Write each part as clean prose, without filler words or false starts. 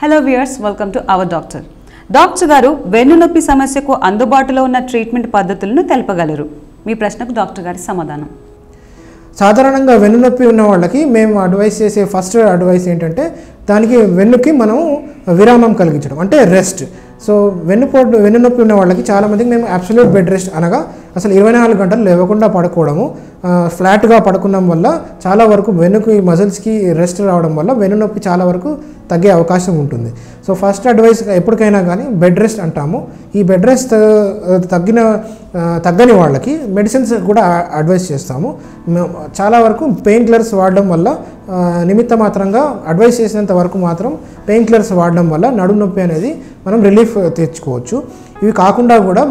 Hello viewers, welcome to our doctor. Doctor గారు వెన్నునొప్పి సమస్యకు అందుబాటులో ఉన్న ట్రీట్మెంట్ పద్ధతులను తెలపగలరు. మీ ప్రశ్నకు డాక్టర్ గారి సమాధానం. సాధారణంగా వెన్నునొప్పి ఉన్న వాళ్ళకి మేము అడ్వైస్ చేసే ఫస్ట్ అడ్వైస్ ఏంటంటే దానికి వెన్నుకి మనం విరామం కలిగించడం, అంటే రెస్ట్. సో వెన్నునొప్పి ఉన్న వాళ్ళకి చాలామందికి మేము అబ్సల్యూట్ బెడ్ రెస్ట్ అనగా అసలు 24 గంటలు లేవకుండా పడుకోవడము, ఫ్లాట్గా పడుకోవడం వల్ల చాలా వరకు వెన్నుకి మజిల్స్కి రెస్ట్ రావడం వల్ల వెన్నునొప్పి చాలా వరకు తగ్గే అవకాశం ఉంటుంది. సో ఫస్ట్ అడ్వైస్ ఎప్పటికైనా కానీ బెడ్ రెస్ట్ అంటాము. ఈ బెడ్ రెస్ట్ తగ్గని వాళ్ళకి మెడిసిన్స్ కూడా అడ్వైస్ చేస్తాము. చాలా వరకు పెయిన్ కిల్లర్స్ వాడడం వల్ల నిమిత్త మాత్రంగా అడ్వైస్ చేసినంత వరకు మాత్రం పెయిన్ కిల్లర్స్ వాడడం వల్ల నడుము నొప్పి అనేది మనం రిలీఫ్ తెచ్చుకోవచ్చు. ఇవి కాకుండా కూడా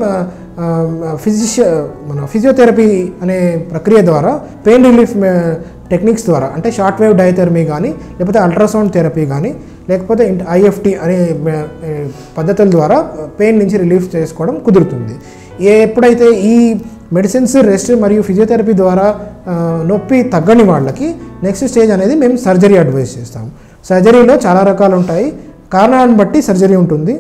ఫిజియోథెరపీ అనే ప్రక్రియ ద్వారా పెయిన్ రిలీఫ్ టెక్నిక్స్ ద్వారా, అంటే షార్ట్ వేవ్ డయాథెరపీ కానీ, లేకపోతే అల్ట్రాసౌండ్ థెరపీ కానీ, లేకపోతే ఐఎఫ్టి అనే పద్ధతుల ద్వారా పెయిన్ నుంచి రిలీఫ్ చేసుకోవడం కుదురుతుంది. ఎప్పుడైతే ఈ మెడిసిన్స్, రెస్ట్ మరియు ఫిజియోథెరపీ ద్వారా నొప్పి తగ్గని వాళ్ళకి నెక్స్ట్ స్టేజ్ అనేది మేము సర్జరీ అడ్వైస్ చేస్తాము. సర్జరీలో చాలా రకాలు ఉంటాయి, కారణాలను బట్టి సర్జరీ ఉంటుంది.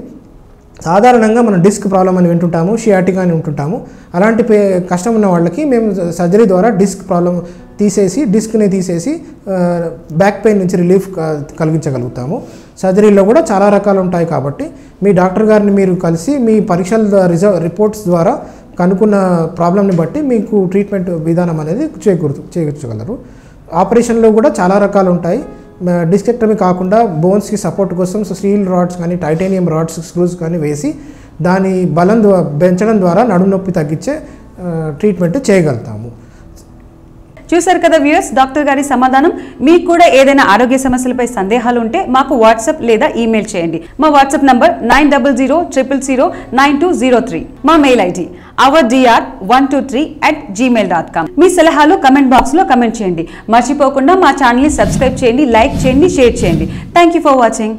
సాధారణంగా మనం డిస్క్ ప్రాబ్లం అని వింటుంటాము, షియాటికా అని వింటుంటాము. అలాంటి కష్టం ఉన్న వాళ్ళకి మేము సర్జరీ ద్వారా డిస్క్ని తీసేసి బ్యాక్ పెయిన్ నుంచి రిలీఫ్ కలిగించగలుగుతాము. సర్జరీలో కూడా చాలా రకాలు ఉంటాయి కాబట్టి మీ డాక్టర్ గారిని మీరు కలిసి మీ పరీక్షల రిపోర్ట్స్ ద్వారా కనుక్కున్న ప్రాబ్లమ్ని బట్టి మీకు ట్రీట్మెంట్ విధానం అనేది చేకూర్చగలరు. ఆపరేషన్లో కూడా చాలా రకాలు ఉంటాయి. డిస్కెక్టమీ కాకుండా బోన్స్కి సపోర్ట్ కోసం స్టీల్ రాడ్స్ కానీ, టైటానియం రాడ్స్, స్క్రూస్ కానీ వేసి దాని బలం పెంచడం ద్వారా నడుము నొప్పి తగ్గించే ట్రీట్మెంట్ చేయగలుగుతాము. చూసారు కదా వ్యూయర్స్, డాక్టర్ గారి సమాధానం. మీకు కూడా ఏదైనా ఆరోగ్య సమస్యలపై సందేహాలు ఉంటే మాకు వాట్సాప్ లేదా ఈమెయిల్ చేయండి. మా వాట్సాప్ నంబర్ 9000009203. మా మెయిల్ ఐడి ourdr123@gmail.com. మీ సలహాలు కమెంట్ బాక్స్ లో కమెంట్ చేయండి. మర్చిపోకుండా మా ఛానల్ ని సబ్స్క్రైబ్ చేయండి, లైక్ చేయండి, షేర్ చేయండి. Thank you for watching.